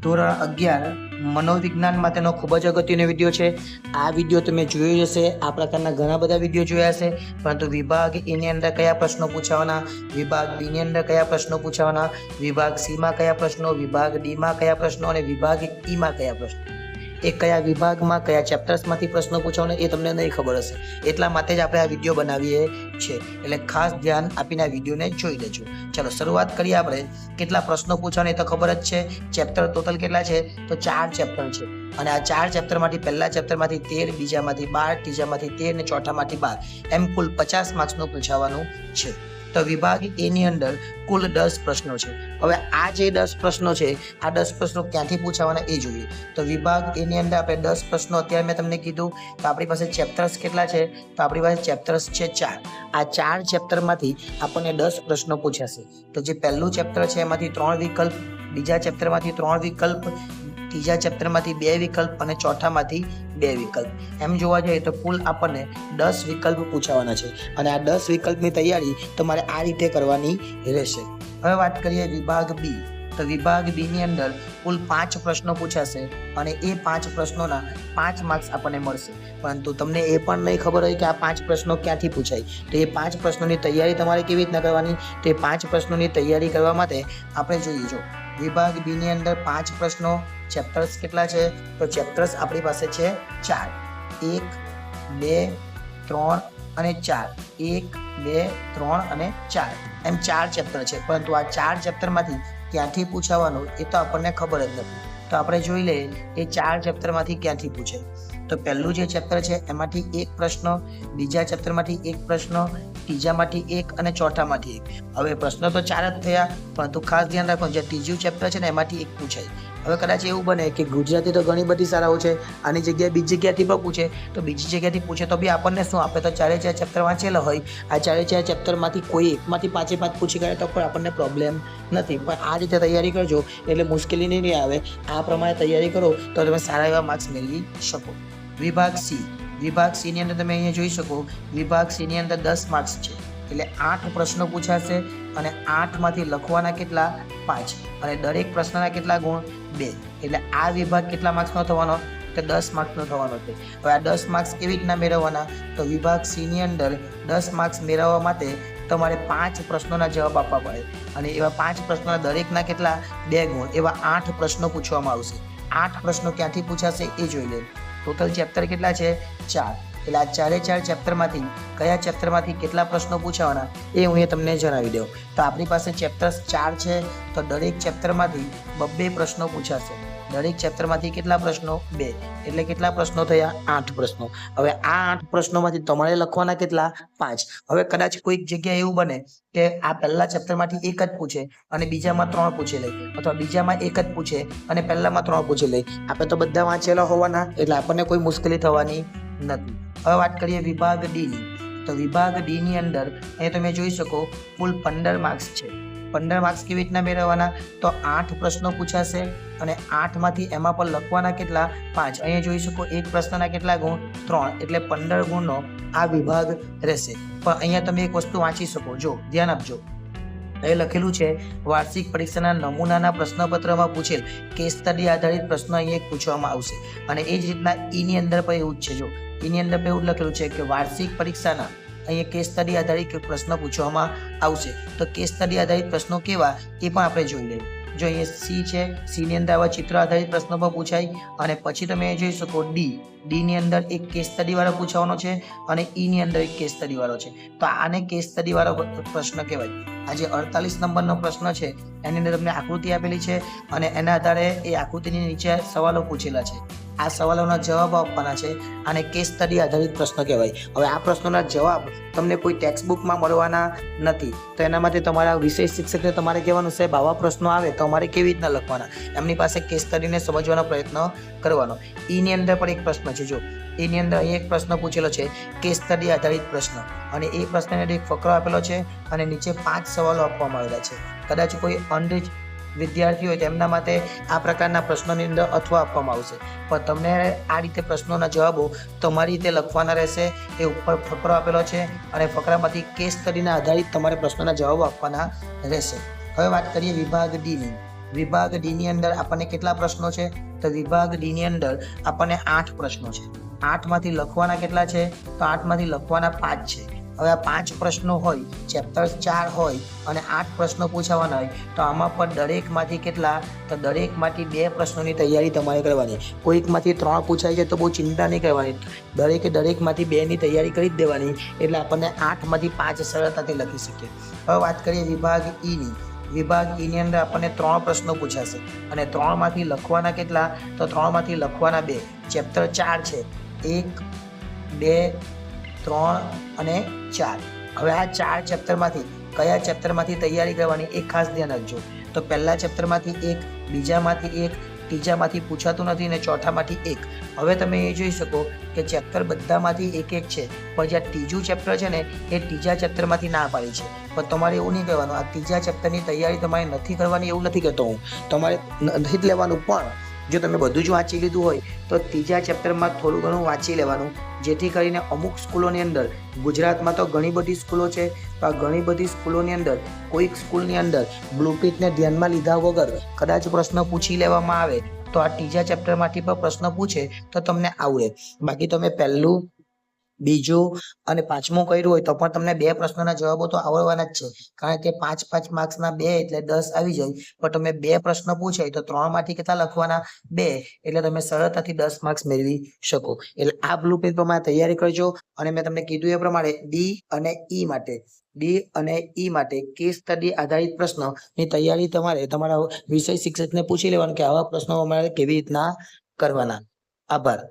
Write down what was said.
ધોરણ 11 મનોવિજ્ઞાન માટેનો ખૂબ જ અગત્યનો વિડીયો છે। આ વિડીયો તમે જોયો હશે, આ પ્રકારના ઘણા બધા વિડીયો જોયા હશે, પરંતુ વિભાગ એ ની અંદર કયા પ્રશ્નો પૂછાવાના, વિભાગ બી ની અંદર કયા પ્રશ્નો પૂછાવાના, વિભાગ સી માં કયા પ્રશ્નો, વિભાગ ડી માં કયા પ્રશ્નો અને વિભાગ ઈ માં કયા પ્રશ્નો, એ કયા વિભાગમાં કયા ચેપ્ટર્સમાંથી પ્રશ્નો પૂછવાના એ તમને નહીં ખબર હશે। એટલા માટે જ આપણે આ વિડીયો બનાવીએ છીએ, એટલે ખાસ ધ્યાન આપીને આ વિડીયોને જોઈ લેજો। ચલો શરૂઆત કરીએ। આપણે કેટલા પ્રશ્નો પૂછવાના એ તો ખબર જ છે। ચેપ્ટર ટોટલ કેટલા છે? તો 4 ચેપ્ટર છે, અને આ 4 ચેપ્ટરમાંથી પહેલા ચેપ્ટરમાંથી 13, બીજામાંથી 12, ત્રીજામાંથી 13 અને ચોથામાંથી 12, એમ કુલ 50 માર્ક્સનું પૂછાવાનું છે। તો વિભાગ એ ની અંદર કુલ 10 પ્રશ્નો છે। હવે આ જે 10 પ્રશ્નો છે, આ 10 પ્રશ્નો ક્યાંથી પૂછાવાના એ જોઈએ। તો વિભાગ એ ની અંદર આપણે 10 પ્રશ્નો અત્યારે મેં તમને કીધું, તો આપણી પાસે ચેપ્ટર્સ કેટલા છે? તો આપણી પાસે ચેપ્ટર્સ છે 4। આ 4 ચેપ્ટરમાંથી આપણને 10 પ્રશ્નો પૂછાશે। તો જે પહેલું ચેપ્ટર છે એમાંથી 3 વિકલ્પ, બીજા ચેપ્ટરમાંથી 3 વિકલ્પ, ત્રીજા ચેપ્ટરમાંથી 2 વિકલ્પ અને ચોથામાંથી 2 વિકલ્પ, એમ જોવા જઈએ તો કુલ આપણને 10 વિકલ્પ પૂછાવાના છે। અને આ 10 વિકલ્પની તૈયારી તમારે આ રીતે કરવાની રહેશે। હવે વાત કરીએ વિભાગ બી। તો વિભાગ બી ની અંદર કુલ 5 પ્રશ્નો પૂછાશે, અને એ 5 પ્રશ્નોના 5 માર્ક્સ આપણને મળશે। પરંતુ તમને એ પણ નહીં ખબર હોય કે આ 5 પ્રશ્નો ક્યાંથી પૂછાય, તો એ 5 પ્રશ્નોની તૈયારી તમારે કેવી રીતના કરવાની, તો એ 5 પ્રશ્નોની તૈયારી કરવા માટે આપણે જોઈએ જો વિભાગ બી ની અંદર 5 પ્રશ્નો, ચેપ્ટર્સ કેટલા છે? તો ચેપ્ટર્સ આપણી પાસે છે 4, 1, 2, 3 અને 4, 1, 2, 3 અને 4, એમ 4 ચેપ્ટર છે। પરંતુ આ 4 ચેપ્ટરમાંથી ક્યાંથી પૂછાવાનું એ તો આપણને ખબર જ નથી। તો આપણે જોઈ લઈએ એ 4 ચેપ્ટરમાંથી ક્યાંથી પૂછે। તો પહેલું જે ચેપ્ટર છે એમાંથી 1 પ્રશ્ન, બીજા ચેપ્ટરમાંથી 1 પ્રશ્ન, ત્રીજામાંથી 1 અને ચોથામાંથી 1। હવે પ્રશ્નો તો 4 જ થયા, પરંતુ ખાસ ધ્યાન રાખો જે ત્રીજું ચેપ્ટર છે ને એમાંથી 1 પૂછાય। હવે કદાચ એવું બને કે ગુજરાતી તો ઘણી બધી શાળાઓ છે, આની જગ્યાએ બીજી જગ્યાથી પણ પૂછે, તો બીજી જગ્યાથી પૂછે તો બી આપણને શું, આપણે તો 4 ચેપ્ટર વાંચેલા હોય, આ 4 ચેપ્ટરમાંથી કોઈ એકમાંથી 5 પૂછી ગયા તો પણ આપણને પ્રોબ્લેમ નથી। પણ આ રીતે તૈયારી કરજો એટલે મુશ્કેલી નહીં આવે। આ પ્રમાણે તૈયારી કરો તો તમે સારા એવા માર્ક્સ મેળવી શકો। વિભાગ સી। વિભાગ સી ની અંદર તમે અહીંયા જોઈ શકો, વિભાગ સી ની અંદર 10 માર્ક્સ છે, એટલે 8 પ્રશ્નો પૂછાશે, અને 8માંથી લખવાના કેટલા? 5, અને દરેક પ્રશ્નના કેટલા ગુણ? 2। એટલે આ વિભાગ કેટલા માર્ક્સનો થવાનો? તો 10 માર્ક્સનો થવાનો છે। હવે આ 10 માર્ક્સ કેવી રીતના મેળવવાના? તો વિભાગ સી ની અંદર 10 માર્ક્સ મેળવવા માટે તમારે 5 પ્રશ્નોના જવાબ આપવા પડે, અને એવા 5 પ્રશ્નોના દરેકના કેટલા? 2 ગુણ, એવા 8 પ્રશ્નો પૂછવામાં આવશે। 8 પ્રશ્નો ક્યાંથી પૂછાશે એ જોઈ લે। ટોટલ ચેપ્ટર કેટલા છે? 4। એટલે આ 4 ચેપ્ટરમાંથી કયા ચેપ્ટરમાંથી કેટલા પ્રશ્નો પૂછાવાના એ હું તમને જણાવી દઉં। તો આપણી પાસે ચેપ્ટર્સ 4 છે, તો દરેક ચેપ્ટરમાંથી 2 પ્રશ્નો પૂછાશે। દરેક ચેપ્ટરમાંથી કેટલા પ્રશ્નો? 2, એટલે કેટલા પ્રશ્નો થયા? 8 પ્રશ્નો। હવે આ 8 પ્રશ્નોમાંથી તમારે લખવાના કેટલા? 5। હવે કદાચ કોઈક જગ્યાએ એવું બને કે આ પહેલા ચેપ્ટરમાંથી 1 જ પૂછે અને બીજામાં 3 પૂછી લે, અથવા બીજામાં 1 જ પૂછે અને પહેલામાં 3 પૂછી લે। આપણે તો બધા વાંચેલા હોવાના, એટલે આપણને કોઈ મુશ્કેલી થવાની નથી। હવે વાત કરીએ વિભાગ ડી ની। તો વિભાગ ડી ની અંદર અહીંયા તમે જોઈ શકો કુલ 15 માર્ક્સ છે। 15 માર્ક્સ કેવી રીતના મેળવવાના? તો 8 પ્રશ્નો પૂછાશે, અને 8માંથી એમાં પણ લખવાના કેટલા? 5। અહીંયા જોઈ શકો એક પ્રશ્નના કેટલા ગુણ? 3, એટલે 15 ગુણનો આ વિભાગ રહેશે। પણ અહીંયા તમે એક વસ્તુ વાંચી શકો, જો ધ્યાન આપજો, એ લખેલું છે વાર્ષિક પરીક્ષાના નમૂનાના પ્રશ્નપત્રમાં પૂછેલ કેસ સ્ટડી આધારિત પ્રશ્નો અહીંયા પૂછવામાં આવશે। અને એ જ રીતના ઈ ની અંદર પણ એવું જ છે, જો ઈ ની અંદર પણ એવું લખેલું છે કે વાર્ષિક પરીક્ષાના અહીંયા કેસ સ્ટડી આધારિત પ્રશ્નો પૂછવામાં આવશે। તો કેસ સ્ટડી આધારિત પ્રશ્નો કેવા એ પણ આપણે જોઈ લઈએ। જો અહીંયા સી છે, સી ની અંદર આવા ચિત્ર આધારિત પ્રશ્નો પણ પૂછાય, અને પછી તમે જોઈ શકો ડી ની અંદર એક કેસ સ્ટડી વાળો પૂછવાનો છે, અને ઈ ની અંદર એક કેસ સ્ટડી વાળો છે। તો આને કેસ સ્ટડી વાળો પ્રશ્ન કહેવાય। આ જે 48 નંબરનો પ્રશ્ન છે એની અંદર તમને આકૃતિ આપેલી છે, અને એના આધારે એ આકૃતિની નીચે સવાલો પૂછેલા છે, આ સવાલોના જવાબ આપવાના છે, અને કેસ સ્ટડી આધારિત પ્રશ્ન કહેવાય। હવે આ પ્રશ્નોના જવાબ તમને કોઈ ટેક્સ્ટ બુકમાં મળવાના નથી, તો એના માટે તમારા વિષય શિક્ષકને તમારે કહેવાનું સાહેબ આવા પ્રશ્નો આવે તો અમારે કેવી રીતના લખવાના, એમની પાસે કેસ સ્ટડીને સમજવાનો પ્રયત્ન કરવાનો। ઈ ની અંદર પણ એક પ્રશ્ન છે, જો એની અંદર અહીં એક પ્રશ્ન પૂછેલો છે કેસ સ્ટડી આધારિત પ્રશ્ન, અને એ પ્રશ્નને એક ફકરો આપેલો છે, અને નીચે 5 સવાલો આપવામાં આવેલા છે। કદાચ કોઈ અનરીચ વિદ્યાર્થી હોય તેમના માટે આ પ્રકારના પ્રશ્નોની અંદર અથવા આપવામાં આવશે, પણ તમને આ રીતે પ્રશ્નોના જવાબો તમારી રીતે લખવાના રહેશે। એ ઉપર ફકરો આપેલો છે, અને ફકરામાંથી કેસ સ્ટડીના આધારિત તમારે પ્રશ્નોના જવાબો આપવાના રહેશે। હવે વાત કરીએ વિભાગ ડી ની। વિભાગ ડી ની અંદર આપણને કેટલા પ્રશ્નો છે? તો વિભાગ ડી ની અંદર આપણને 8 પ્રશ્નો છે. 8 માંથી લખવાના કેટલા છે? તો 8 માંથી લખવાના 5 છે. હવે આ 5 પ્રશ્નો હોય, ચેપ્ટર 4 હોય અને 8 પ્રશ્નો પૂછાવાના હોય, તો આમાં પણ દરેકમાંથી કેટલા? તો દરેકમાંથી 2 પ્રશ્નોની તૈયારી તમારે કરવાની. કોઈકમાંથી 3 પૂછાય છે તો બહુ ચિંતા નહીં કરવાની, દરેકમાંથી 2 ની તૈયારી કરી જ દેવાની, એટલે આપણને 8 માંથી 5 સરળતાથી લખી શકીએ. હવે વાત કરીએ વિભાગ ઈ ની. વિભાગ ઈ ની અંદર આપણને 3 પ્રશ્નો પૂછાશે અને 3 માંથી લખવાના કેટલા? તો 3 માંથી લખવાના 2. ચેપ્ટર 4 છે, 1, 2, 3 અને 4. હવે આ 4 ચેપ્ટરમાંથી કયા ચેપ્ટરમાંથી તૈયારી કરવાની એ ખાસ ધ્યાન રાખજો. તો પહેલા ચેપ્ટરમાંથી 1, બીજામાંથી 1, ત્રીજામાંથી પૂછાતું નથી અને ચોથામાંથી 1. હવે તમે એ જોઈ શકો કે ચેપ્ટર બધામાંથી 1-1 છે, પણ જે ત્રીજું ચેપ્ટર છે ને એ ત્રીજા ચેપ્ટરમાંથી ના પાડી છે. પણ તમારે એવું નહીં કહેવાનું આ ત્રીજા ચેપ્ટરની તૈયારી તમારે નથી કરવાની, એવું નથી કહેતો હું. તમારે નથી જ લેવાનું, પણ જો તમે બધું જ વાંચી લીધું હોય તો ત્રીજા ચેપ્ટરમાં થોડું ઘણું વાંચી લેવાનું, જેથી કરીને અમુક સ્કૂલોની અંદર, ગુજરાતમાં તો ઘણી બધી સ્કૂલો છે, તો આ ઘણી બધી સ્કૂલોની અંદર કોઈક સ્કૂલની અંદર બ્લુપ્રિન્ટને ધ્યાનમાં લીધા વગર કદાચ પ્રશ્ન પૂછી લેવામાં આવે તો આ ત્રીજા ચેપ્ટરમાંથી પણ પ્રશ્ન પૂછે તો તમને આવડે. બાકી તમે પહેલું, બીજું અને 5મું કર્યું હોય તો પણ તમને 2 પ્રશ્નોના જવાબો તો આવડવાના જ છે, કારણ કે 5-5 માર્ક્સના 2 એટલે 10 આવી જાય. પણ તમે 2 પ્રશ્ન પૂછાય તો 3 માંથી કેટલા લખવાના? 2, એટલે તમે સરળતાથી 10 માર્ક્સ મેળવી શકો. એટલે આ બ્લુપ્રિન્ટ પ્રમાણે તૈયારી કરજો. અને મેં તમને કીધું એ પ્રમાણે ડી અને ઈ માટે કેસ સ્ટડી આધારિત પ્રશ્નની તૈયારી તમારે તમારા વિષય શિક્ષકને પૂછી લેવાનું કે આવા પ્રશ્નો અમારે કેવી રીતના કરવાના. આભાર.